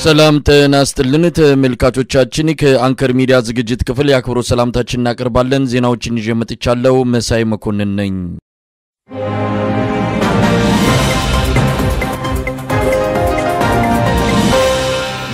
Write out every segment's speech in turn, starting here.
ሰላም ጤና ይስጥልን ተመልካቾቻችን ከአንከር ሚዲያ ዝግጅት ክፍል ያክብሮት ሰላምታችንን እናቀርባለን። ዜናዎችን ይዤ መጥቻለሁ። መሳይ መኮንን ነኝ።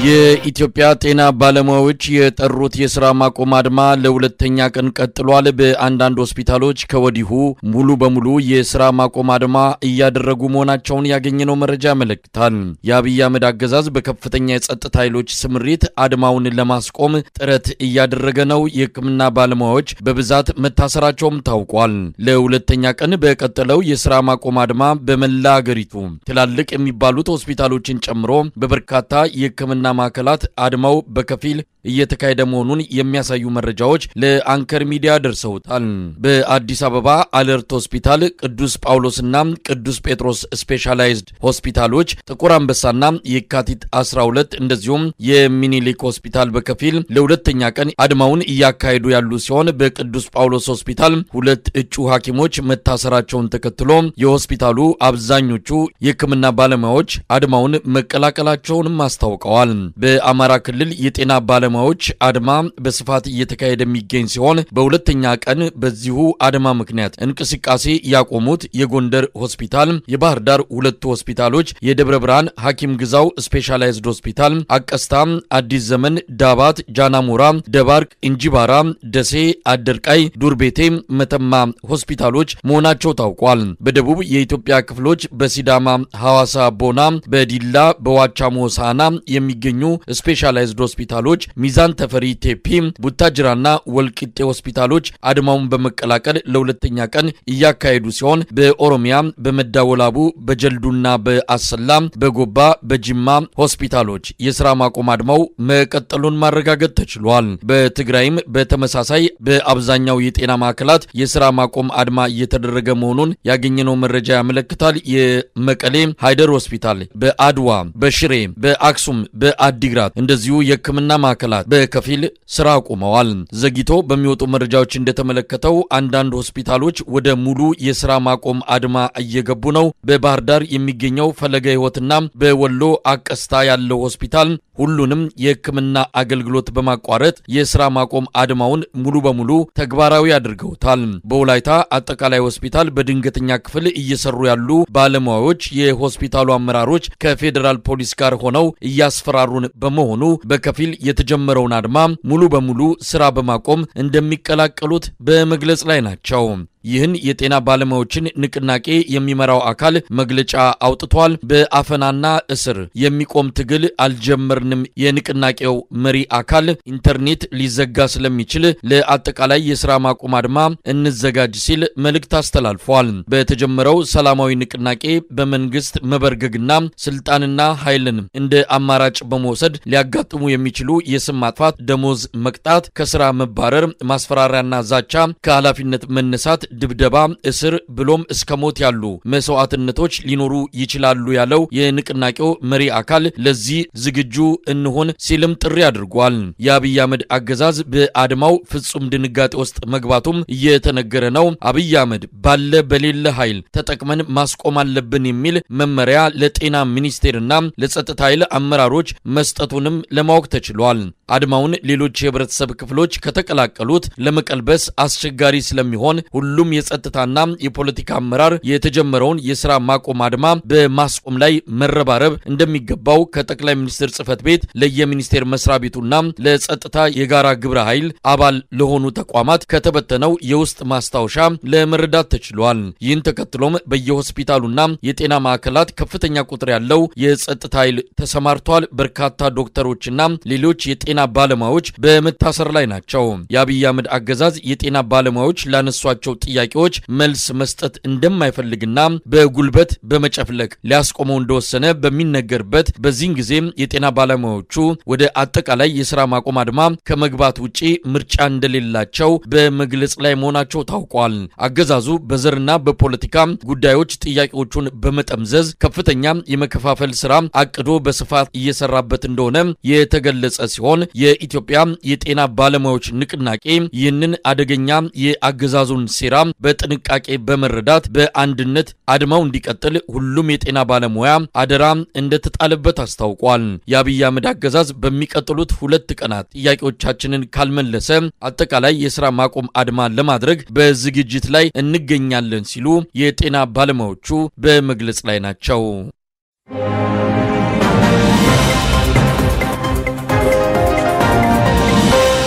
የኢትዮጵያ ጤና ባለሙያዎች የጠሩት የሥራ ማቆም አድማ ለሁለተኛ ቀን ቀጥሏል። በአንዳንድ ሆስፒታሎች ከወዲሁ ሙሉ በሙሉ የሥራ ማቆም አድማ እያደረጉ መሆናቸውን ያገኘነው መረጃ ያመለክታል። የአብይ አህመድ አገዛዝ በከፍተኛ የጸጥታ ኃይሎች ስምሪት አድማውን ለማስቆም ጥረት እያደረገ ነው። የሕክምና ባለሙያዎች በብዛት መታሰራቸውም ታውቋል። ለሁለተኛ ቀን በቀጠለው የሥራ ማቆም አድማ በመላ አገሪቱ ትላልቅ የሚባሉት ሆስፒታሎችን ጨምሮ በበርካታ የሕክምና ማዕከላት አድማው በከፊል እየተካሄደ መሆኑን የሚያሳዩ መረጃዎች ለአንከር ሚዲያ ደርሰውታል። በአዲስ አበባ አለርት ሆስፒታል፣ ቅዱስ ጳውሎስና ቅዱስ ጴጥሮስ ስፔሻላይዝድ ሆስፒታሎች፣ ጥቁር አንበሳና የካቲት 12 እንደዚሁም የሚኒሊክ ሆስፒታል በከፊል ለሁለተኛ ቀን አድማውን እያካሄዱ ያሉ ሲሆን በቅዱስ ጳውሎስ ሆስፒታል ሁለት እጩ ሐኪሞች መታሰራቸውን ተከትሎ የሆስፒታሉ አብዛኞቹ የሕክምና ባለሙያዎች አድማውን መቀላቀላቸውንም አስታውቀዋል። በአማራ ክልል የጤና ባለሙያዎች አድማ በስፋት እየተካሄደ የሚገኝ ሲሆን በሁለተኛ ቀን በዚሁ አድማ ምክንያት እንቅስቃሴ ያቆሙት የጎንደር ሆስፒታል፣ የባህር ዳር ሁለቱ ሆስፒታሎች፣ የደብረ ብርሃን ሐኪም ግዛው ስፔሻላይዝድ ሆስፒታል፣ አቀስታ፣ አዲስ ዘመን፣ ዳባት፣ ጃናሞራ፣ ደባርቅ፣ እንጂባራ፣ ደሴ፣ አደርቃይ፣ ዱርቤቴ፣ መተማ ሆስፒታሎች መሆናቸው ታውቋል። በደቡብ የኢትዮጵያ ክፍሎች በሲዳማ፣ ሐዋሳ፣ ቦና፣ በዲላ፣ በዋቻሞ ሳና የሚገኙ ስፔሻላይዝድ ሆስፒታሎች፣ ሚዛን ተፈሪ ቴፒ፣ ቡታጅራና ወልቂጤ ሆስፒታሎች አድማውን በመቀላቀል ለሁለተኛ ቀን እያካሄዱ ሲሆን በኦሮሚያ በመዳወላቡ፣ በጀልዱና በአሰላ፣ በጎባ፣ በጅማ ሆስፒታሎች የሥራ ማቆም አድማው መቀጠሉን ማረጋገጥ ተችሏል። በትግራይም በተመሳሳይ በአብዛኛው የጤና ማዕከላት የሥራ ማቆም አድማ እየተደረገ መሆኑን ያገኘነው መረጃ ያመለክታል። የመቀሌ ሃይደር ሆስፒታል፣ በአድዋ፣ በሽሬ፣ በአክሱም፣ በአዲግራት እንደዚሁ የሕክምና ማዕከላት በከፊል ስራ አቁመዋል። ዘግይቶ በሚወጡ መረጃዎች እንደተመለከተው አንዳንድ ሆስፒታሎች ወደ ሙሉ የሥራ ማቆም አድማ እየገቡ ነው። በባህር ዳር የሚገኘው ፈለገ ሕይወትና በወሎ አቀስታ ያለው ሆስፒታል ሁሉንም የሕክምና አገልግሎት በማቋረጥ የሥራ ማቆም አድማውን ሙሉ በሙሉ ተግባራዊ አድርገውታል። በወላይታ አጠቃላይ ሆስፒታል በድንገተኛ ክፍል እየሰሩ ያሉ ባለሙያዎች የሆስፒታሉ አመራሮች ከፌደራል ፖሊስ ጋር ሆነው እያስፈራሩን በመሆኑ በከፊል የተጀመረውን አድማ ሙሉ በሙሉ ስራ በማቆም እንደሚቀላቀሉት በመግለጽ ላይ ናቸው። ይህን የጤና ባለሙያዎችን ንቅናቄ የሚመራው አካል መግለጫ አውጥቷል። በአፈናና እስር የሚቆም ትግል አልጀመርንም። የንቅናቄው መሪ አካል ኢንተርኔት ሊዘጋ ስለሚችል ለአጠቃላይ የሥራ ማቆም አድማ እንዘጋጅ ሲል መልእክት አስተላልፏል። በተጀመረው ሰላማዊ ንቅናቄ በመንግስት መበርገግና ስልጣንና ኃይልን እንደ አማራጭ በመውሰድ ሊያጋጥሙ የሚችሉ የስም ማጥፋት፣ ደሞዝ መቅጣት፣ ከሥራ መባረር፣ ማስፈራሪያና ዛቻ፣ ከኃላፊነት መነሳት፣ ድብደባ፣ እስር ብሎም እስከ ሞት ያሉ መስዋዕትነቶች ሊኖሩ ይችላሉ ያለው የንቅናቄው መሪ አካል ለዚህ ዝግጁ እንሆን ሲልም ጥሪ አድርጓል። የአብይ አህመድ አገዛዝ በአድማው ፍጹም ድንጋጤ ውስጥ መግባቱም እየተነገረ ነው። አብይ አህመድ ባለ በሌለ ኃይል ተጠቅመን ማስቆም አለብን የሚል መመሪያ ለጤና ሚኒስቴርና ለጸጥታ ኃይል አመራሮች መስጠቱንም ለማወቅ ተችሏል። አድማውን ሌሎች የህብረተሰብ ክፍሎች ከተቀላቀሉት ለመቀልበስ አስቸጋሪ ስለሚሆን ሁሉም የጸጥታና የፖለቲካ አመራር የተጀመረውን የሥራ ማቆም አድማ በማስቆም ላይ መረባረብ እንደሚገባው ከጠቅላይ ሚኒስትር ጽሕፈት ቤት ለየሚኒስቴር መስሪያ ቤቱና ለጸጥታ የጋራ ግብረ ኃይል አባል ለሆኑ ተቋማት ከተበተነው የውስጥ ማስታወሻ ለመረዳት ተችሏል። ይህን ተከትሎም በየሆስፒታሉና የጤና ማዕከላት ከፍተኛ ቁጥር ያለው የጸጥታ ኃይል ተሰማርቷል። በርካታ ዶክተሮችና ሌሎች የጤና ባለሙያዎች በመታሰር ላይ ናቸው። የአብይ አህመድ አገዛዝ የጤና ባለሙያዎች ላነሷቸው ጥያቄዎች መልስ መስጠት እንደማይፈልግና በጉልበት በመጨፍለቅ ሊያስቆመው እንደወሰነ በሚነገርበት በዚህን ጊዜ የጤና ባለሙያዎቹ ወደ አጠቃላይ የሥራ ማቆም አድማ ከመግባት ውጪ ምርጫ እንደሌላቸው በመግለጽ ላይ መሆናቸው ታውቋል። አገዛዙ በዘርና በፖለቲካ ጉዳዮች ጥያቄዎቹን በመጠምዘዝ ከፍተኛ የመከፋፈል ሥራ አቅዶ በስፋት እየሰራበት እንደሆነ የተገለጸ ሲሆን የኢትዮጵያ የጤና ባለሙያዎች ንቅናቄ ይህንን አደገኛ የአገዛዙን ሴራ በጥንቃቄ በመረዳት በአንድነት አድማው እንዲቀጥል ሁሉም የጤና ባለሙያ አደራ እንደተጣለበት አስታውቋል። የአብይ አህመድ አገዛዝ በሚቀጥሉት 2 ቀናት ጥያቄዎቻችንን ካልመለሰ አጠቃላይ የሥራ ማቆም አድማ ለማድረግ በዝግጅት ላይ እንገኛለን ሲሉ የጤና ባለሙያዎቹ በመግለጽ ላይ ናቸው።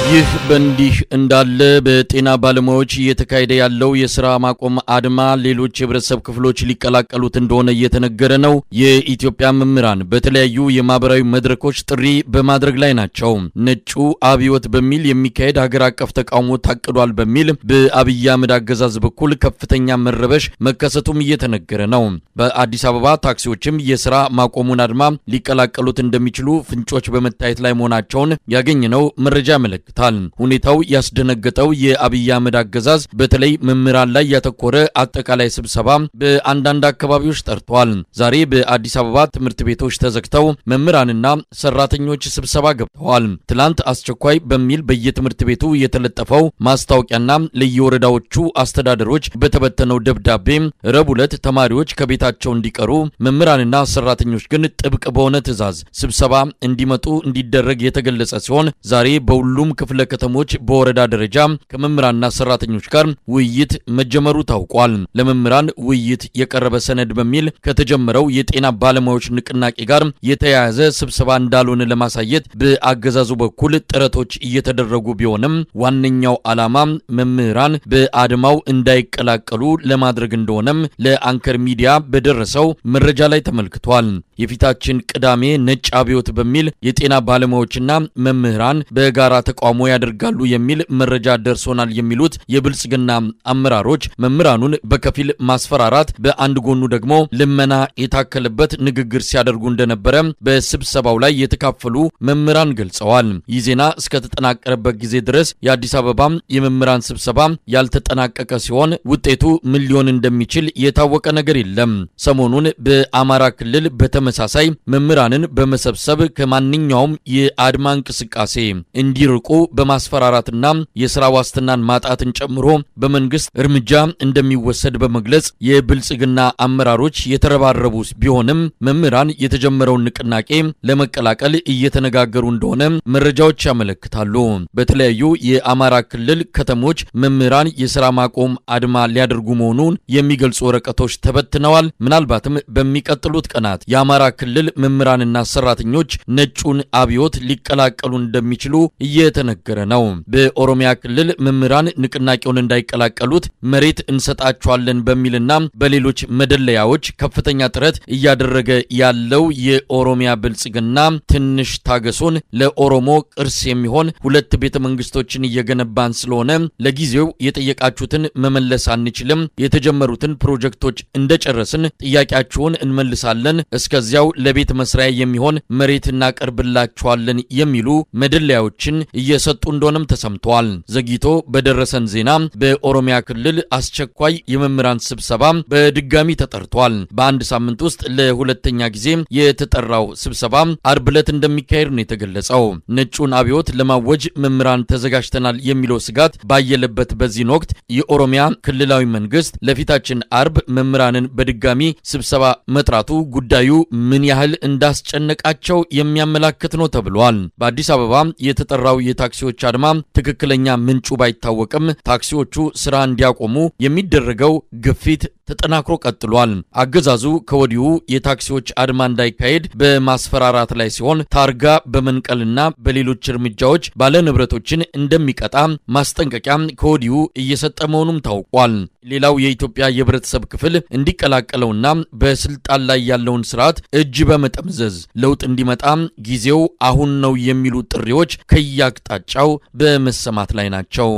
ይህ በእንዲህ እንዳለ በጤና ባለሙያዎች እየተካሄደ ያለው የሥራ ማቆም አድማ ሌሎች የህብረተሰብ ክፍሎች ሊቀላቀሉት እንደሆነ እየተነገረ ነው። የኢትዮጵያ መምህራን በተለያዩ የማህበራዊ መድረኮች ጥሪ በማድረግ ላይ ናቸው። ነጩ አብዮት በሚል የሚካሄድ ሀገር አቀፍ ተቃውሞ ታቅዷል በሚል በአብይ አህመድ አገዛዝ በኩል ከፍተኛ መረበሽ መከሰቱም እየተነገረ ነው። በአዲስ አበባ ታክሲዎችም የሥራ ማቆሙን አድማ ሊቀላቀሉት እንደሚችሉ ፍንጮች በመታየት ላይ መሆናቸውን ያገኘነው መረጃ ያመለክታል። ሁኔታው ያስደነገጠው የአብይ አህመድ አገዛዝ በተለይ መምህራን ላይ ያተኮረ አጠቃላይ ስብሰባ በአንዳንድ አካባቢዎች ጠርቷል። ዛሬ በአዲስ አበባ ትምህርት ቤቶች ተዘግተው መምህራንና ሰራተኞች ስብሰባ ገብተዋል። ትላንት አስቸኳይ በሚል በየትምህርት ቤቱ የተለጠፈው ማስታወቂያና ለየወረዳዎቹ አስተዳደሮች በተበተነው ደብዳቤ ረቡዕ ዕለት ተማሪዎች ከቤታቸው እንዲቀሩ፣ መምህራንና ሰራተኞች ግን ጥብቅ በሆነ ትዕዛዝ ስብሰባ እንዲመጡ እንዲደረግ የተገለጸ ሲሆን ዛሬ በሁሉም ክፍለ ከተሞች በወረዳ ደረጃ ከመምህራንና ሰራተኞች ጋር ውይይት መጀመሩ ታውቋል። ለመምህራን ውይይት የቀረበ ሰነድ በሚል ከተጀመረው የጤና ባለሙያዎች ንቅናቄ ጋር የተያያዘ ስብሰባ እንዳልሆነ ለማሳየት በአገዛዙ በኩል ጥረቶች እየተደረጉ ቢሆንም ዋነኛው ዓላማ መምህራን በአድማው እንዳይቀላቀሉ ለማድረግ እንደሆነም ለአንከር ሚዲያ በደረሰው መረጃ ላይ ተመልክቷል። የፊታችን ቅዳሜ ነጭ አብዮት በሚል የጤና ባለሙያዎችና መምህራን በጋራ ተቃውሞ ያደርጋሉ የሚል መረጃ ደርሶናል የሚሉት የብልጽግና አመራሮች መምህራኑን በከፊል ማስፈራራት፣ በአንድ ጎኑ ደግሞ ልመና የታከለበት ንግግር ሲያደርጉ እንደነበረ በስብሰባው ላይ የተካፈሉ መምህራን ገልጸዋል። ይህ ዜና እስከተጠናቀረበት ጊዜ ድረስ የአዲስ አበባ የመምህራን ስብሰባ ያልተጠናቀቀ ሲሆን ውጤቱ ምን ሊሆን እንደሚችል የታወቀ ነገር የለም። ሰሞኑን በአማራ ክልል በተመሳሳይ መምህራንን በመሰብሰብ ከማንኛውም የአድማ እንቅስቃሴ እንዲርቁ በማስፈራራትና የሥራ ዋስትናን ማጣትን ጨምሮ በመንግስት እርምጃ እንደሚወሰድ በመግለጽ የብልጽግና አመራሮች የተረባረቡ ቢሆንም መምህራን የተጀመረውን ንቅናቄ ለመቀላቀል እየተነጋገሩ እንደሆነ መረጃዎች ያመለክታሉ። በተለያዩ የአማራ ክልል ከተሞች መምህራን የሥራ ማቆም አድማ ሊያደርጉ መሆኑን የሚገልጹ ወረቀቶች ተበትነዋል። ምናልባትም በሚቀጥሉት ቀናት የአማራ ክልል መምህራንና ሰራተኞች ነጩን አብዮት ሊቀላቀሉ እንደሚችሉ እየተነገረ ነው። በኦሮሚያ ክልል መምህራን ንቅናቄውን እንዳይቀላቀሉት መሬት እንሰጣቸዋለን በሚልና በሌሎች መደለያዎች ከፍተኛ ጥረት እያደረገ ያለው የኦሮሚያ ብልጽግና ትንሽ ታገሱን፣ ለኦሮሞ ቅርስ የሚሆን 2 ቤተ መንግስቶችን እየገነባን ስለሆነ ለጊዜው የጠየቃችሁትን መመለስ አንችልም፣ የተጀመሩትን ፕሮጀክቶች እንደጨረስን ጥያቄያችሁን እንመልሳለን፣ እስከዚያው ለቤት መስሪያ የሚሆን መሬት እናቀርብላችኋለን የሚሉ መደለያዎችን እየሰጡ እንደሆነም ተሰምቷል። ዘግይቶ በደረሰን ዜና በኦሮሚያ ክልል አስቸኳይ የመምህራን ስብሰባ በድጋሚ ተጠርቷል። በአንድ ሳምንት ውስጥ ለሁለተኛ ጊዜ የተጠራው ስብሰባ አርብ ዕለት እንደሚካሄድ ነው የተገለጸው። ነጩን አብዮት ለማወጅ መምህራን ተዘጋጅተናል የሚለው ስጋት ባየለበት በዚህ ወቅት የኦሮሚያ ክልላዊ መንግስት ለፊታችን አርብ መምህራንን በድጋሚ ስብሰባ መጥራቱ ጉዳዩ ምን ያህል እንዳስጨነቃቸው የሚያመላክት ነው ተብሏል። በአዲስ አበባ የተጠራው የታክሲዎች አድማ ትክክለኛ ምንጩ ባይታወቅም ታክሲዎቹ ስራ እንዲያቆሙ የሚደረገው ግፊት ተጠናክሮ ቀጥሏል። አገዛዙ ከወዲሁ የታክሲዎች አድማ እንዳይካሄድ በማስፈራራት ላይ ሲሆን ታርጋ በመንቀልና በሌሎች እርምጃዎች ባለ ንብረቶችን እንደሚቀጣ ማስጠንቀቂያ ከወዲሁ እየሰጠ መሆኑም ታውቋል። ሌላው የኢትዮጵያ የህብረተሰብ ክፍል እንዲቀላቀለውና በስልጣን ላይ ያለውን ስርዓት እጅ በመጠምዘዝ ለውጥ እንዲመጣ ጊዜው አሁን ነው የሚሉ ጥሪዎች ከያቅጣጫው በመሰማት ላይ ናቸው።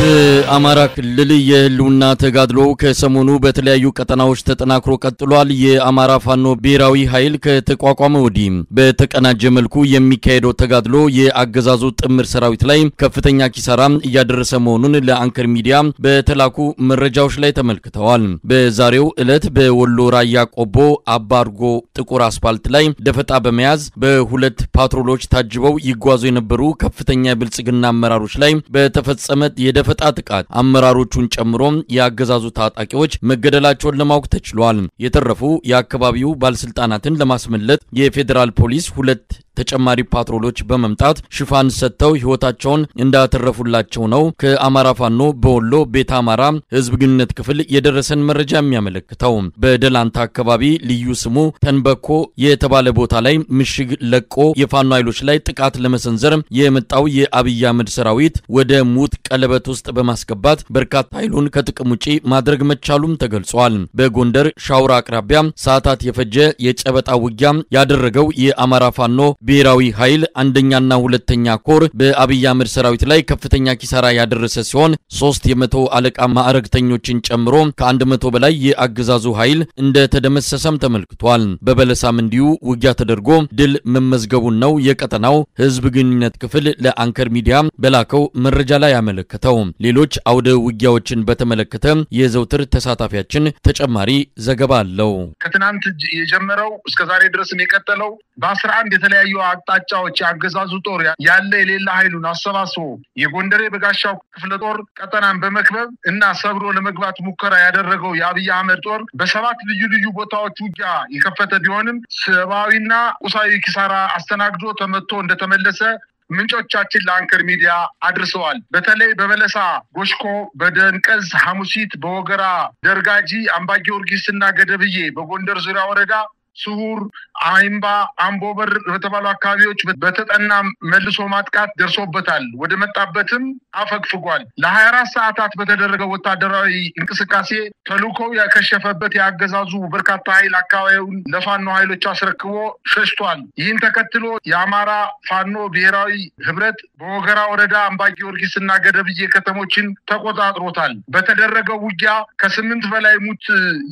በአማራ ክልል የህልውና ተጋድሎ ከሰሞኑ በተለያዩ ቀጠናዎች ተጠናክሮ ቀጥሏል። የአማራ ፋኖ ብሔራዊ ኃይል ከተቋቋመ ወዲህ በተቀናጀ መልኩ የሚካሄደው ተጋድሎ የአገዛዙ ጥምር ሰራዊት ላይ ከፍተኛ ኪሳራ እያደረሰ መሆኑን ለአንከር ሚዲያ በተላኩ መረጃዎች ላይ ተመልክተዋል። በዛሬው ዕለት በወሎ ራያ ቆቦ አባርጎ ጥቁር አስፋልት ላይ ደፈጣ በመያዝ በሁለት ፓትሮሎች ታጅበው ይጓዙ የነበሩ ከፍተኛ የብልጽግና አመራሮች ላይ በተፈጸመ የደፈጣ ጥቃት አመራሮቹን ጨምሮ ያገዛዙ ታጣቂዎች መገደላቸውን ለማወቅ ተችሏል። የተረፉ የአካባቢው ባለስልጣናትን ለማስመለጥ የፌደራል ፖሊስ ሁለት ተጨማሪ ፓትሮሎች በመምጣት ሽፋን ሰጥተው ህይወታቸውን እንዳተረፉላቸው ነው ከአማራ ፋኖ በወሎ ቤተ አማራ ህዝብ ግንኙነት ክፍል የደረሰን መረጃ የሚያመለክተው። በደላንታ አካባቢ ልዩ ስሙ ተንበኮ የተባለ ቦታ ላይ ምሽግ ለቆ የፋኖ ኃይሎች ላይ ጥቃት ለመሰንዘር የመጣው የአብይ አህመድ ሰራዊት ወደ ሙት ቀለበት ውስጥ በማስገባት በርካታ ኃይሉን ከጥቅም ውጪ ማድረግ መቻሉም ተገልጿል። በጎንደር ሻውራ አቅራቢያ ሰዓታት የፈጀ የጨበጣ ውጊያ ያደረገው የአማራ ፋኖ ብሔራዊ ኃይል አንደኛና ሁለተኛ ኮር በአብይ አህመድ ሰራዊት ላይ ከፍተኛ ኪሳራ ያደረሰ ሲሆን 3 የመቶ አለቃ ማዕረግተኞችን ጨምሮ ከ100 በላይ የአገዛዙ ኃይል እንደተደመሰሰም ተመልክቷል። በበለሳም እንዲሁ ውጊያ ተደርጎ ድል መመዝገቡን ነው የቀጠናው ህዝብ ግንኙነት ክፍል ለአንከር ሚዲያ በላከው መረጃ ላይ ያመለከተው። ሌሎች አውደ ውጊያዎችን በተመለከተ የዘውትር ተሳታፊያችን ተጨማሪ ዘገባ አለው። ከትናንት የጀመረው እስከ ዛሬ ድረስ የቀጠለው በ11 የተለያዩ አቅጣጫዎች ያገዛዙ ጦር ያለ የሌላ ኃይሉን አሰባስቦ የጎንደሬ በጋሻው ክፍለ ጦር ቀጠናን በመክበብ እና ሰብሮ ለመግባት ሙከራ ያደረገው የአብይ አህመድ ጦር በሰባት ልዩ ቦታዎች ውጊያ የከፈተ ቢሆንም ሰብአዊና ቁሳዊ ኪሳራ አስተናግዶ ተመቶ እንደተመለሰ ምንጮቻችን ለአንከር ሚዲያ አድርሰዋል። በተለይ በበለሳ ጎሽኮ፣ በደንቀዝ ሐሙሲት፣ በወገራ ደርጋጂ፣ አምባ ጊዮርጊስና ገደብዬ በጎንደር ዙሪያ ወረዳ ሱሁር አይምባ አምቦበር በተባሉ አካባቢዎች በተጠና መልሶ ማጥቃት ደርሶበታል። ወደ መጣበትም አፈግፍጓል። ለ24 ሰዓታት በተደረገው ወታደራዊ እንቅስቃሴ ተልኮው ያከሸፈበት ያገዛዙ በርካታ ኃይል አካባቢውን ለፋኖ ኃይሎች አስረክቦ ሸሽቷል። ይህን ተከትሎ የአማራ ፋኖ ብሔራዊ ህብረት በወገራ ወረዳ አምባ ጊዮርጊስና ገደብዬ ከተሞችን ተቆጣጥሮታል። በተደረገው ውጊያ ከ8 በላይ ሙት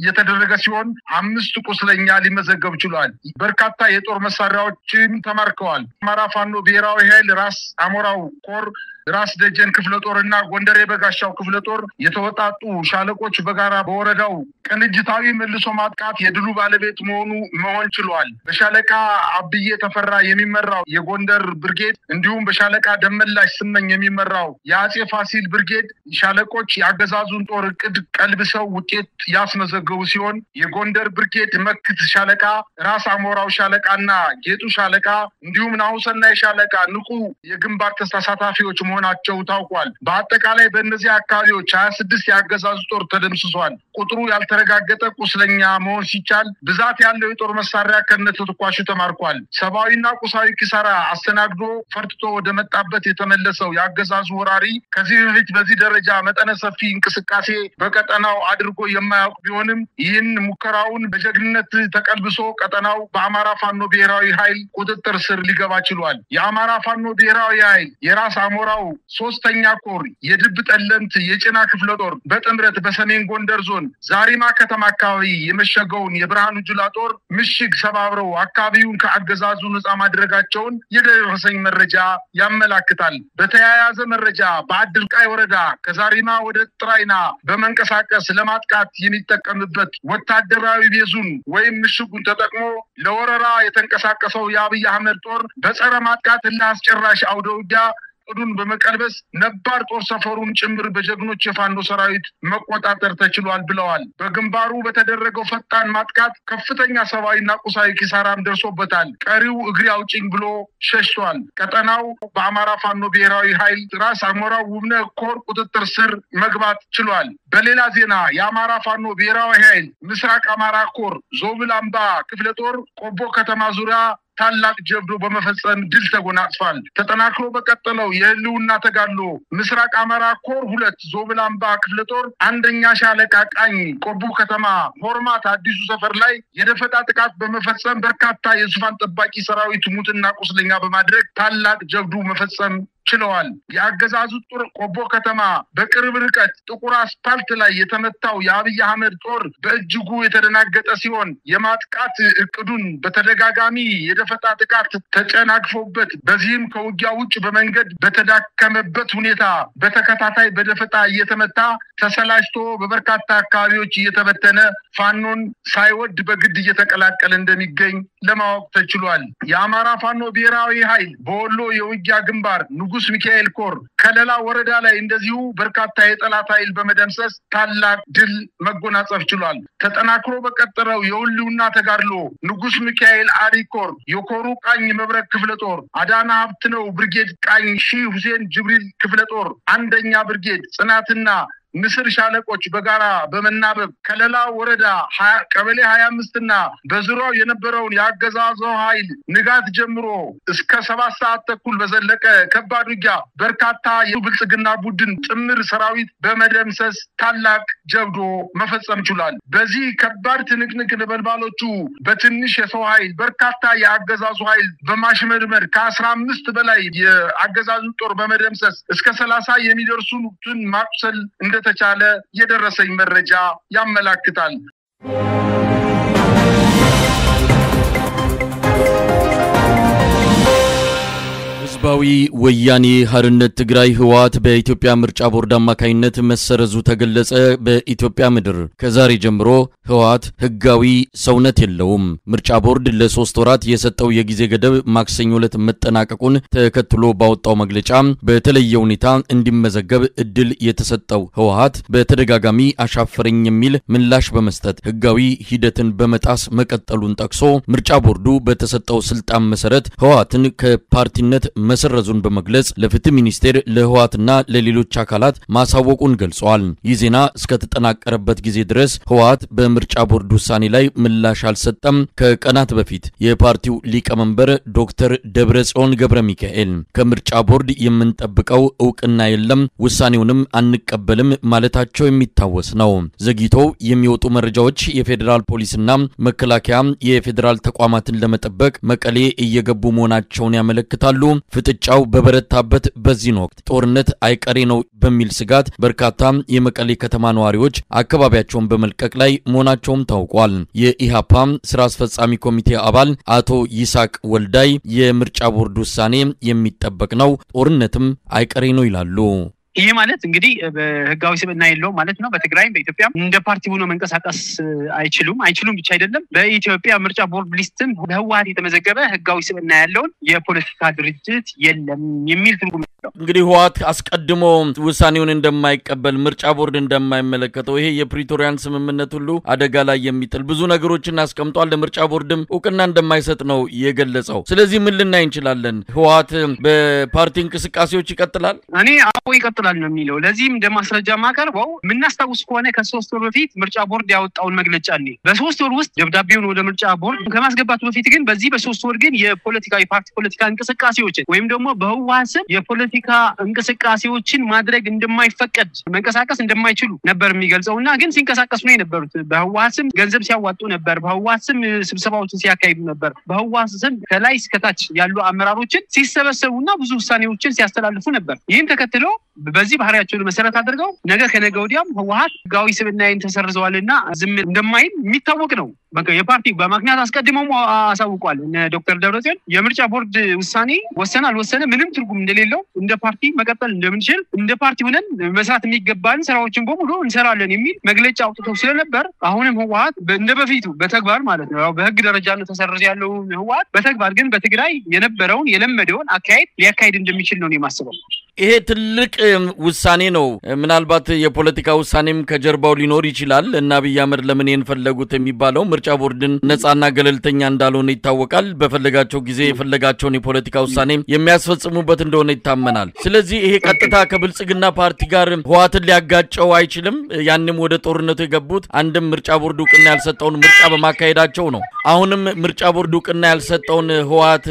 የተደረገ ሲሆን 5 ቁስለኛ ሊመዘገብ ችሏል። በርካታ የጦር መሳሪያዎችን ተማርከዋል። አማራ ፋኖ ብሔራዊ ኃይል ራስ አሞራው ኮር፣ ራስ ደጀን ክፍለ ጦርና ጎንደሬ በጋሻው ክፍለ ጦር የተወጣጡ ሻለቆች በጋራ በወረዳው ቅንጅታዊ መልሶ ማጥቃት የድሉ ባለቤት መሆን ችሏል። በሻለቃ አብዬ ተፈራ የሚመራው የጎንደር ብርጌድ እንዲሁም በሻለቃ ደመላሽ ስመኝ የሚመራው የአጼ ፋሲል ብርጌድ ሻለቆች የአገዛዙን ጦር እቅድ ቀልብሰው ውጤት ያስመዘገቡ ሲሆን የጎንደር ብርጌድ መክት ሻለቃ፣ ራስ አሞራው ሻለቃና ጌጡ ሻለቃ እንዲሁም ናሁሰናይ ሻለቃ ንቁ የግንባር ተሳታፊዎች መሆናቸው ታውቋል። በአጠቃላይ በእነዚህ አካባቢዎች 26 የአገዛዙ ጦር ተደምስሷል። ቁጥሩ ያልተረጋገጠ ቁስለኛ መሆን ሲቻል ብዛት ያለው የጦር መሳሪያ ከነተተኳሹ ተማርኳል። ሰብአዊና ቁሳዊ ኪሳራ አስተናግዶ ፈርጥቶ ወደ መጣበት የተመለሰው የአገዛዙ ወራሪ ከዚህ በፊት በዚህ ደረጃ መጠነ ሰፊ እንቅስቃሴ በቀጠናው አድርጎ የማያውቅ ቢሆንም ይህን ሙከራውን በጀግንነት ተቀልብሶ ቀጠናው በአማራ ፋኖ ብሔራዊ ኃይል ቁጥጥር ስር ሊገባ ችሏል። የአማራ ፋኖ ብሔራዊ ኃይል የራስ አሞራው 3ኛ ኮር የድብ ጠለምት የጭና ክፍለ ጦር በጥምረት በሰሜን ጎንደር ዞን ዛሪማ ከተማ አካባቢ የመሸገውን የብርሃኑ ጁላ ጦር ምሽግ ሰባብረው አካባቢውን ከአገዛዙ ነፃ ማድረጋቸውን የደረሰኝ መረጃ ያመላክታል። በተያያዘ መረጃ በአድርቃይ ወረዳ ከዛሪማ ወደ ጥራይና በመንቀሳቀስ ለማጥቃት የሚጠቀምበት ወታደራዊ ቤዙን ወይም ምሽጉን ተጠቅሞ ለወረራ የተንቀሳቀሰው የአብይ አህመድ ጦር በጸረ ማጥቃት ለአስጨራሽ አውደ ውጊያ ዱን በመቀልበስ ነባር ጦር ሰፈሩን ጭምር በጀግኖች የፋኖ ሰራዊት መቆጣጠር ተችሏል ብለዋል። በግንባሩ በተደረገው ፈጣን ማጥቃት ከፍተኛ ሰብአዊና ቁሳዊ ኪሳራም ደርሶበታል። ቀሪው እግሪ አውጪኝ ብሎ ሸሽቷል። ቀጠናው በአማራ ፋኖ ብሔራዊ ኃይል ራስ አሞራው ውብነ ኮር ቁጥጥር ስር መግባት ችሏል። በሌላ ዜና የአማራ ፋኖ ብሔራዊ ኃይል ምስራቅ አማራ ኮር ዞብላምባ ክፍለ ጦር ቆቦ ከተማ ዙሪያ ታላቅ ጀብዶ በመፈጸም ድል ተጎናጽፏል። ተጠናክሮ በቀጠለው የህልውና ተጋድሎ ምስራቅ አማራ ኮር 2 ዞብላምባ ክፍለ ጦር አንደኛ ሻለቃ ቃኝ ቆቦ ከተማ ሆርማት አዲሱ ሰፈር ላይ የደፈጣ ጥቃት በመፈጸም በርካታ የዙፋን ጠባቂ ሰራዊት ሙትና ቁስለኛ በማድረግ ታላቅ ጀብዶ መፈጸም ችለዋል። የአገዛዙ ጦር ቆቦ ከተማ በቅርብ ርቀት ጥቁር አስፓልት ላይ የተመታው የአብይ አህመድ ጦር በእጅጉ የተደናገጠ ሲሆን የማጥቃት እቅዱን በተደጋጋሚ የደፈጣ ጥቃት ተጨናግፎበት በዚህም ከውጊያ ውጭ በመንገድ በተዳከመበት ሁኔታ በተከታታይ በደፈጣ እየተመታ ተሰላችቶ በበርካታ አካባቢዎች እየተበተነ ፋኖን ሳይወድ በግድ እየተቀላቀለ እንደሚገኝ ለማወቅ ተችሏል። የአማራ ፋኖ ብሔራዊ ኃይል በወሎ የውጊያ ግንባር ንጉስ ሚካኤል ኮር ከለላ ወረዳ ላይ እንደዚሁ በርካታ የጠላት ኃይል በመደምሰስ ታላቅ ድል መጎናጸፍ ችሏል። ተጠናክሮ በቀጠለው የሁሉና ተጋድሎ ንጉስ ሚካኤል አሊ ኮር የኮሩ ቃኝ መብረቅ ክፍለ ጦር አዳና ሀብትነው ብርጌድ ቃኝ ሺህ ሁሴን ጅብሪል ክፍለ ጦር አንደኛ ብርጌድ ጽናትና ምስር ሻለቆች በጋራ በመናበብ ከለላ ወረዳ ቀበሌ 25 እና በዙሪያው የነበረውን ያገዛዙ ኃይል ንጋት ጀምሮ እስከ 7 ሰዓት ተኩል በዘለቀ ከባድ ውጊያ በርካታ የብልጽግና ቡድን ጥምር ሰራዊት በመደምሰስ ታላቅ ጀብዶ መፈጸም ችሏል። በዚህ ከባድ ትንቅንቅ ነበልባሎቹ በትንሽ የሰው ኃይል በርካታ የአገዛዙ ኃይል በማሽመድመድ ከ15 በላይ የአገዛዙ ጦር በመደምሰስ እስከ 30 የሚደርሱትን ማቁሰል እንደተቻለ የደረሰኝ መረጃ ያመላክታል። ህዝባዊ ወያኔ ሓርነት ትግራይ ህወሓት በኢትዮጵያ ምርጫ ቦርድ አማካይነት መሰረዙ ተገለጸ። በኢትዮጵያ ምድር ከዛሬ ጀምሮ ህወሓት ህጋዊ ሰውነት የለውም። ምርጫ ቦርድ ለ3 ወራት የሰጠው የጊዜ ገደብ ማክሰኞ ዕለት መጠናቀቁን ተከትሎ ባወጣው መግለጫ በተለየ ሁኔታ እንዲመዘገብ እድል የተሰጠው ህወሓት በተደጋጋሚ አሻፈረኝ የሚል ምላሽ በመስጠት ህጋዊ ሂደትን በመጣስ መቀጠሉን ጠቅሶ ምርጫ ቦርዱ በተሰጠው ስልጣን መሰረት ህወሓትን ከፓርቲነት መሰረዙን በመግለጽ ለፍትህ ሚኒስቴር ለህወሓትና ለሌሎች አካላት ማሳወቁን ገልጿል። ይህ ዜና እስከ ተጠናቀረበት ጊዜ ድረስ ህወሓት በምርጫ ቦርድ ውሳኔ ላይ ምላሽ አልሰጠም። ከቀናት በፊት የፓርቲው ሊቀመንበር ዶክተር ደብረጽዮን ገብረ ሚካኤል ከምርጫ ቦርድ የምንጠብቀው ዕውቅና የለም፣ ውሳኔውንም አንቀበልም ማለታቸው የሚታወስ ነው። ዘግይተው የሚወጡ መረጃዎች የፌዴራል ፖሊስና መከላከያ የፌዴራል ተቋማትን ለመጠበቅ መቀሌ እየገቡ መሆናቸውን ያመለክታሉ። ፍጥጫው በበረታበት በዚህ ወቅት ጦርነት አይቀሬ ነው በሚል ስጋት በርካታ የመቀሌ ከተማ ነዋሪዎች አካባቢያቸውን በመልቀቅ ላይ መሆናቸውም ታውቋል። የኢሃፓ ስራ አስፈጻሚ ኮሚቴ አባል አቶ ይሳቅ ወልዳይ የምርጫ ቦርድ ውሳኔ የሚጠበቅ ነው፣ ጦርነትም አይቀሬ ነው ይላሉ። ይሄ ማለት እንግዲህ በህጋዊ ስብዕና የለው ማለት ነው። በትግራይም በኢትዮጵያ እንደ ፓርቲ ሆኖ መንቀሳቀስ አይችሉም ብቻ አይደለም። በኢትዮጵያ ምርጫ ቦርድ ሊስትም በህወሓት የተመዘገበ ህጋዊ ስብዕና ያለውን የፖለቲካ ድርጅት የለም የሚል ትርጉም ነው። እንግዲህ ህወሓት አስቀድሞ ውሳኔውን እንደማይቀበል ምርጫ ቦርድ እንደማይመለከተው ይሄ የፕሪቶሪያን ስምምነት ሁሉ አደጋ ላይ የሚጥል ብዙ ነገሮችን አስቀምጧል። ለምርጫ ቦርድም ዕውቅና እንደማይሰጥ ነው የገለጸው። ስለዚህ ምን ልናይ እንችላለን? ህወሓት በፓርቲ እንቅስቃሴዎች ይቀጥላል? እኔ አዎ ይቀጥላል ነው የሚለው። ለዚህም እንደማስረጃ ማቀርበው ምናስታውስ ከሆነ ከ3 ወር በፊት ምርጫ ቦርድ ያወጣውን መግለጫ አለ። በ3 ወር ውስጥ ደብዳቤውን ወደ ምርጫ ቦርድ ከማስገባቱ በፊት ግን በዚህ በ3 ወር ግን የፖለቲካዊ ፓርቲ ፖለቲካ እንቅስቃሴዎችን ወይም ደግሞ በህወሓት ስም የፖለቲካ እንቅስቃሴዎችን ማድረግ እንደማይፈቀድ መንቀሳቀስ እንደማይችሉ ነበር የሚገልጸውና ግን ሲንቀሳቀሱ ነው የነበሩት። በህወሓት ስም ገንዘብ ሲያዋጡ ነበር፣ በህወሓት ስም ስብሰባዎችን ሲያካሂዱ ነበር፣ በህወሓት ስም ከላይ እስከ ታች ያሉ አመራሮችን ሲሰበሰቡና ብዙ ውሳኔዎችን ሲያስተላልፉ ነበር። ይህን ተከትሎ በዚህ ባህሪያቸውን መሰረት አድርገው ነገ ከነገ ወዲያም ህወሓት ህጋዊ ስብዕናን ተሰርዘዋልና ዝም እንደማይል የሚታወቅ ነው። በቃ የፓርቲ በማክኛት አስቀድመው አሳውቋል። ዶክተር ደብረጽዮን የምርጫ ቦርድ ውሳኔ ወሰነ አልወሰነ ምንም ትርጉም እንደሌለው እንደ ፓርቲ መቀጠል እንደምንችል እንደ ፓርቲ ሆነን መስራት የሚገባን ስራዎችን በሙሉ እንሰራለን የሚል መግለጫ አውጥተው ስለነበር አሁንም ህወሓት እንደበፊቱ በተግባር ማለት ነው በህግ ደረጃ ነው ተሰርዞ ያለው ህወሓት በተግባር ግን በትግራይ የነበረውን የለመደውን አካሄድ ሊያካሂድ እንደሚችል ነው የማስበው። ይሄ ትልቅ ውሳኔ ነው። ምናልባት የፖለቲካ ውሳኔም ከጀርባው ሊኖር ይችላል እና አብይ አህመድ ለምን የፈለጉት የሚባለው ምርጫ ቦርድን ነፃና ገለልተኛ እንዳልሆነ ይታወቃል። በፈለጋቸው ጊዜ የፈለጋቸውን የፖለቲካ ውሳኔ የሚያስፈጽሙበት እንደሆነ ይታመናል። ስለዚህ ይሄ ቀጥታ ከብልጽግና ፓርቲ ጋር ህወሓትን ሊያጋጨው አይችልም። ያንንም ወደ ጦርነቱ የገቡት አንድም ምርጫ ቦርድ ዕውቅና ያልሰጠውን ምርጫ በማካሄዳቸው ነው። አሁንም ምርጫ ቦርድ ዕውቅና ያልሰጠውን ህወሓት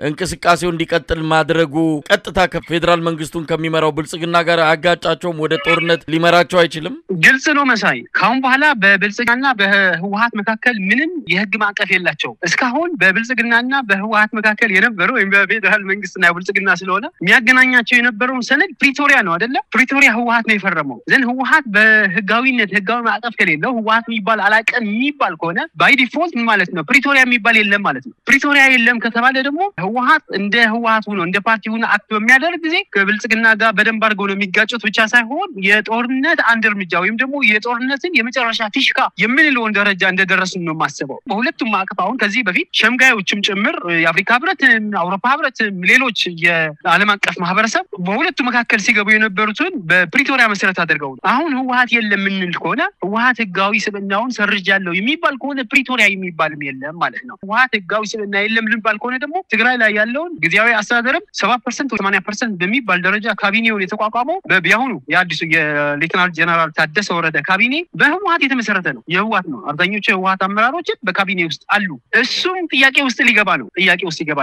እንቅስቃሴው እንዲቀጥል ማድረጉ ቀጥታ ከፌደራል መንግስቱ ሀገሪቱን ከሚመራው ብልጽግና ጋር አጋጫቸውም ወደ ጦርነት ሊመራቸው አይችልም? ግልጽ ነው መሳይ። ካሁን በኋላ በብልጽግናና በህወሓት መካከል ምንም የህግ ማዕቀፍ የላቸው። እስካሁን በብልጽግናና በህወሓት መካከል የነበረው ወይም በፌደራል መንግስትና ብልጽግና ስለሆነ የሚያገናኛቸው የነበረው ሰነድ ፕሪቶሪያ ነው አይደለ? ፕሪቶሪያ ህወሓት ነው የፈረመው። ዘን ህወሓት በህጋዊነት ህጋዊ ማዕቀፍ ከሌለው ህወሓት የሚባል አላቀም የሚባል ከሆነ ባይ ዲፎልት ማለት ነው ፕሪቶሪያ የሚባል የለም ማለት ነው። ፕሪቶሪያ የለም ከተባለ ደግሞ ህወሓት እንደ ህወሓት ሆኖ እንደ ፓርቲ ሆኖ አክት በሚያደርግ ጊዜ ከብልጽግና ጋር በደንብ አድርገው ነው የሚጋጩት ብቻ ሳይሆን የጦርነት አንድ እርምጃ ወይም ደግሞ የጦርነትን የመጨረሻ ፊሽካ የምንለውን ደረጃ እንደደረስን ነው የማስበው። በሁለቱም ማዕቀፍ አሁን ከዚህ በፊት ሸምጋዮችም ጭምር የአፍሪካ ህብረት፣ አውሮፓ ህብረት፣ ሌሎች የዓለም አቀፍ ማህበረሰብ በሁለቱ መካከል ሲገቡ የነበሩትን በፕሪቶሪያ መሰረት አድርገው አሁን ህወሓት የለም ምንል ከሆነ ህወሓት ህጋዊ ስብዕናውን ሰርጃለሁ የሚባል ከሆነ ፕሪቶሪያ የሚባልም የለም ማለት ነው። ህወሓት ህጋዊ ስብዕና የለም ልንባል ከሆነ ደግሞ ትግራይ ላይ ያለውን ጊዜያዊ አስተዳደርም 7% ወይ 80% በሚባል ደረጃ ካቢኔውን የተቋቋመው በቢያሁኑ የአዲሱ የሌተናል ጀነራል ታደሰ ወረደ ካቢኔ በህወሓት የተመሰረተ ነው። የህወሓት ነው። አብዛኞቹ የህወሓት አመራሮች በካቢኔ ውስጥ አሉ። እሱም ጥያቄ ውስጥ ሊገባ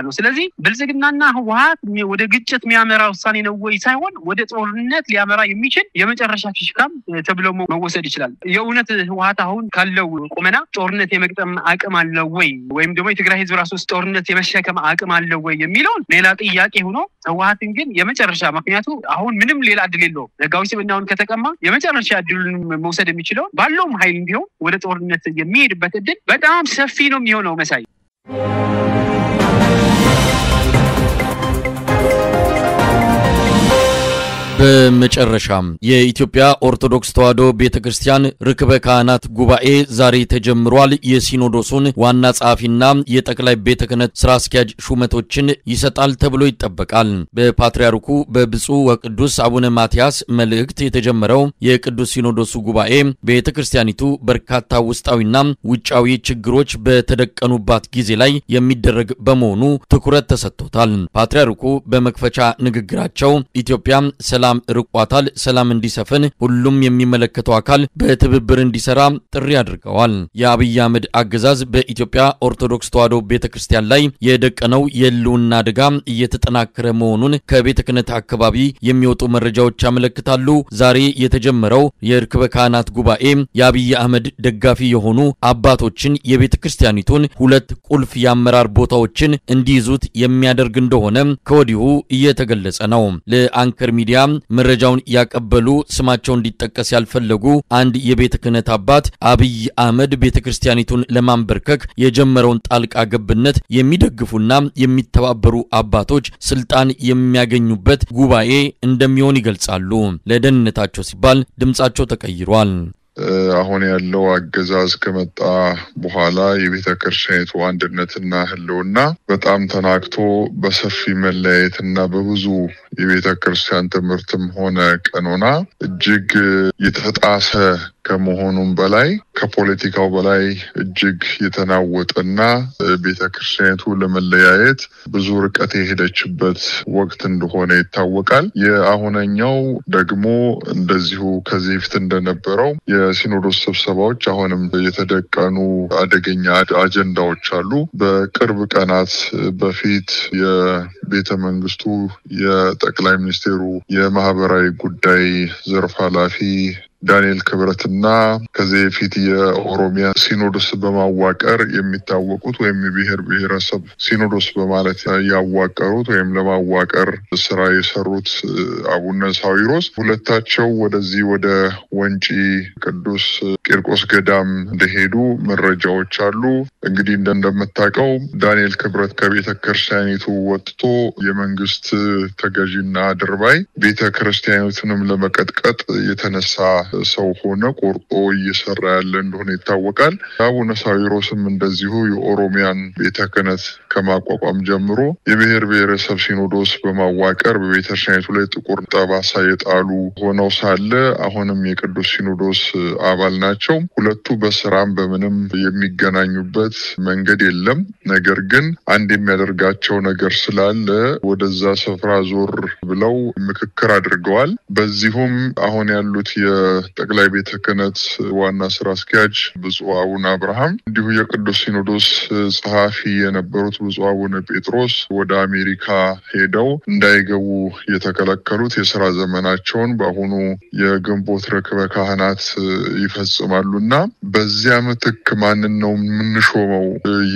ነው። ስለዚህ ብልጽግናና ህወሓት ወደ ግጭት የሚያመራ ውሳኔ ነው ወይ ሳይሆን ወደ ጦርነት ሊያመራ የሚችል የመጨረሻ ፊሽካም ተብሎ መወሰድ ይችላል። የእውነት ህወሓት አሁን ካለው ቁመና ጦርነት የመግጠም አቅም አለው ወይ ወይም ደግሞ የትግራይ ህዝብ ራሱ ጦርነት የመሸከም አቅም አለው ወይ የሚለው ሌላ ጥያቄ ሆኖ ህወሓትን ግን የመጨረሻ ምክንያቱ አሁን ምንም ሌላ እድል የለውም። ህጋዊ ስብዕናውን ከተቀማ የመጨረሻ እድሉን መውሰድ የሚችለው ባለውም ኃይል ቢሆን ወደ ጦርነት የሚሄድበት እድል በጣም ሰፊ ነው የሚሆነው መሳይ። በመጨረሻም የኢትዮጵያ ኦርቶዶክስ ተዋሕዶ ቤተክርስቲያን ርክበ ካህናት ጉባኤ ዛሬ ተጀምሯል። የሲኖዶሱን ዋና ጸሐፊና የጠቅላይ ቤተ ክህነት ስራ አስኪያጅ ሹመቶችን ይሰጣል ተብሎ ይጠበቃል። በፓትርያርኩ በብፁዕ ወቅዱስ አቡነ ማትያስ መልእክት የተጀመረው የቅዱስ ሲኖዶሱ ጉባኤ ቤተክርስቲያኒቱ በርካታ ውስጣዊና ውጫዊ ችግሮች በተደቀኑባት ጊዜ ላይ የሚደረግ በመሆኑ ትኩረት ተሰጥቶታል። ፓትርያርኩ በመክፈቻ ንግግራቸው ኢትዮጵያ ሰላም ርቋታል፣ ሰላም እንዲሰፍን ሁሉም የሚመለከተው አካል በትብብር እንዲሰራ ጥሪ አድርገዋል። የአብይ አህመድ አገዛዝ በኢትዮጵያ ኦርቶዶክስ ተዋሕዶ ቤተክርስቲያን ላይ የደቀነው የህልውና አደጋ እየተጠናከረ መሆኑን ከቤተ ክህነት አካባቢ የሚወጡ መረጃዎች ያመለክታሉ። ዛሬ የተጀመረው የርክበ ካህናት ጉባኤ የአብይ አህመድ ደጋፊ የሆኑ አባቶችን የቤተክርስቲያኒቱን ሁለት ቁልፍ የአመራር ቦታዎችን እንዲይዙት የሚያደርግ እንደሆነ ከወዲሁ እየተገለጸ ነው። ለአንከር ሚዲያ መረጃውን ያቀበሉ ስማቸው እንዲጠቀስ ያልፈለጉ አንድ የቤተ ክህነት አባት አብይ አህመድ ቤተክርስቲያኒቱን ለማንበርከክ የጀመረውን ጣልቃ ገብነት የሚደግፉና የሚተባበሩ አባቶች ስልጣን የሚያገኙበት ጉባኤ እንደሚሆን ይገልጻሉ። ለደህንነታቸው ሲባል ድምጻቸው ተቀይሯል። አሁን ያለው አገዛዝ ከመጣ በኋላ የቤተክርስቲያኒቱ አንድነትና ህልውና በጣም ተናክቶ በሰፊ መለያየትና በብዙ የቤተክርስቲያን ትምህርትም ሆነ ቀኖና እጅግ የተጣሰ ከመሆኑም በላይ ከፖለቲካው በላይ እጅግ የተናወጠና ቤተክርስቲያኒቱ ለመለያየት ብዙ ርቀት የሄደችበት ወቅት እንደሆነ ይታወቃል። የአሁነኛው ደግሞ እንደዚሁ ከዚህ ፊት እንደነበረው የሲኖዶስ ስብሰባዎች አሁንም የተደቀኑ አደገኛ አጀንዳዎች አሉ። በቅርብ ቀናት በፊት የቤተ መንግስቱ የጠቅላይ ሚኒስቴሩ የማህበራዊ ጉዳይ ዘርፍ ኃላፊ ዳንኤል ክብረትና ከዚህ ፊት የኦሮሚያ ሲኖዶስ በማዋቀር የሚታወቁት ወይም የብሔር ብሔረሰብ ሲኖዶስ በማለት ያዋቀሩት ወይም ለማዋቀር ስራ የሰሩት አቡነ ሳዊሮስ ሁለታቸው ወደዚህ ወደ ወንጪ ቅዱስ ቂርቆስ ገዳም እንደሄዱ መረጃዎች አሉ። እንግዲህ እንደምታውቀው ዳንኤል ክብረት ከቤተክርስቲያኒቱ ወጥቶ የመንግስት ተገዥና አድርባይ ቤተክርስቲያኒቱንም ለመቀጥቀጥ የተነሳ ሰው ሆነ ቆርጦ እየሰራ ያለ እንደሆነ ይታወቃል። አቡነ ሳዊሮስም እንደዚሁ የኦሮሚያን ቤተ ክህነት ከማቋቋም ጀምሮ የብሔር ብሔረሰብ ሲኖዶስ በማዋቀር በቤተክርስቲያኒቱ ላይ ጥቁር ጠባሳ የጣሉ ሆነው ሳለ አሁንም የቅዱስ ሲኖዶስ አባል ናቸው። ሁለቱ በስራም በምንም የሚገናኙበት መንገድ የለም። ነገር ግን አንድ የሚያደርጋቸው ነገር ስላለ ወደዛ ስፍራ ዞር ብለው ምክክር አድርገዋል። በዚሁም አሁን ያሉት የጠቅላይ ቤተ ክህነት ዋና ስራ አስኪያጅ ብፁዕ አቡነ አብርሃም እንዲሁ የቅዱስ ሲኖዶስ ጸሐፊ የነበሩት ብፁዕ አቡነ ጴጥሮስ ወደ አሜሪካ ሄደው እንዳይገቡ የተከለከሉት የሥራ ዘመናቸውን በአሁኑ የግንቦት ርክበ ካህናት ይፈጽማሉና በዚያ ምትክ ማንን ነው የምንሾመው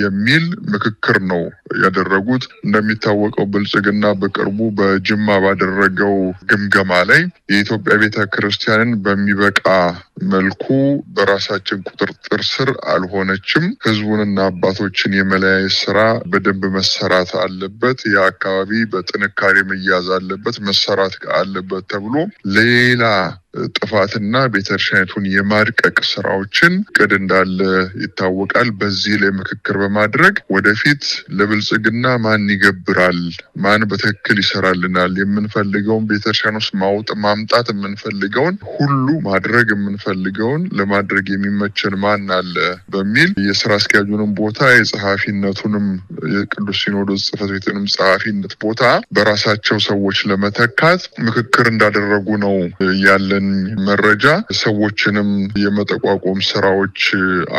የሚል ምክክር ነው ያደረጉት። እንደሚታወቀው ብልጽግና በቅርቡ በጅማ ባደረገው ግምገማ ላይ የኢትዮጵያ ቤተክርስቲያንን በሚበቃ መልኩ በራሳችን ቁጥጥር ስር አልሆነችም፣ ህዝቡንና አባቶችን የመለያየት ስራ በደንብ መሰራት አለበት፣ የአካባቢ በጥንካሬ መያዝ አለበት፣ መሰራት አለበት ተብሎ ሌላ ጥፋትና ቤተክርስቲያኑን የማድቀቅ ስራዎችን ቅድ እንዳለ ይታወቃል። በዚህ ላይ ምክክር በማድረግ ወደፊት ለብልጽግና ማን ይገብራል፣ ማን በትክክል ይሰራልናል፣ የምንፈልገውን ቤተክርስቲያን ውስጥ ማምጣት የምንፈልገውን ሁሉ ማድረግ የምንፈልገውን ለማድረግ የሚመቸን ማን አለ በሚል የሥራ አስኪያጁንም ቦታ የጸሐፊነቱንም የቅዱስ ሲኖዶስ ጽሕፈት ቤትንም ጸሐፊነት ቦታ በራሳቸው ሰዎች ለመተካት ምክክር እንዳደረጉ ነው ያለ መረጃ። ሰዎችንም የመጠቋቆም ስራዎች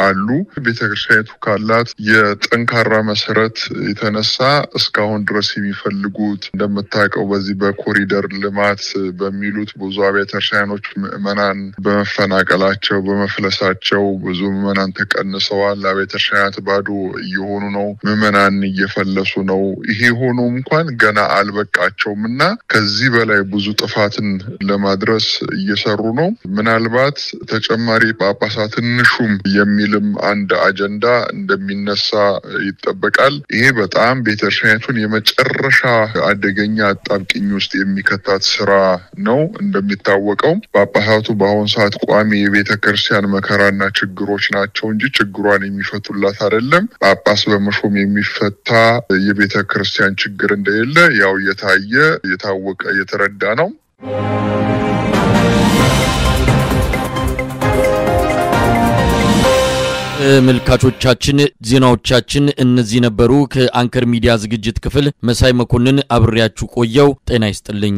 አሉ። ቤተክርስቲያኑ ካላት የጠንካራ መሰረት የተነሳ እስካሁን ድረስ የሚፈልጉት እንደምታውቀው በዚህ በኮሪደር ልማት በሚሉት ብዙ አብያተ ክርስቲያኖች ምዕመናን በመፈናቀላቸው በመፍለሳቸው ብዙ ምዕመናን ተቀንሰዋል። አብያተ ክርስቲያናት ባዶ እየሆኑ ነው፣ ምዕመናን እየፈለሱ ነው። ይሄ ሆኖ እንኳን ገና አልበቃቸውምና ከዚህ በላይ ብዙ ጥፋትን ለማድረስ እየሰሩ ነው። ምናልባት ተጨማሪ ጳጳሳትን ንሹም የሚልም አንድ አጀንዳ እንደሚነሳ ይጠበቃል። ይሄ በጣም ቤተክርስቲያኑን የመጨረሻ አደገኛ አጣብቂኝ ውስጥ የሚከታት ስራ ነው። እንደሚታወቀው ጳጳሳቱ በአሁኑ ሰዓት ቋሚ የቤተክርስቲያን መከራና ችግሮች ናቸው እንጂ ችግሯን የሚፈቱላት አይደለም። ጳጳስ በመሾም የሚፈታ የቤተክርስቲያን ችግር እንደሌለ ያው የታወቀ የተረዳ ነው። መልካቾቻችን ዜናዎቻችን እነዚህ ነበሩ። ከአንከር ሚዲያ ዝግጅት ክፍል መሳይ መኮንን አብሬያችሁ ቆየው። ጤና ይስጥልኝ።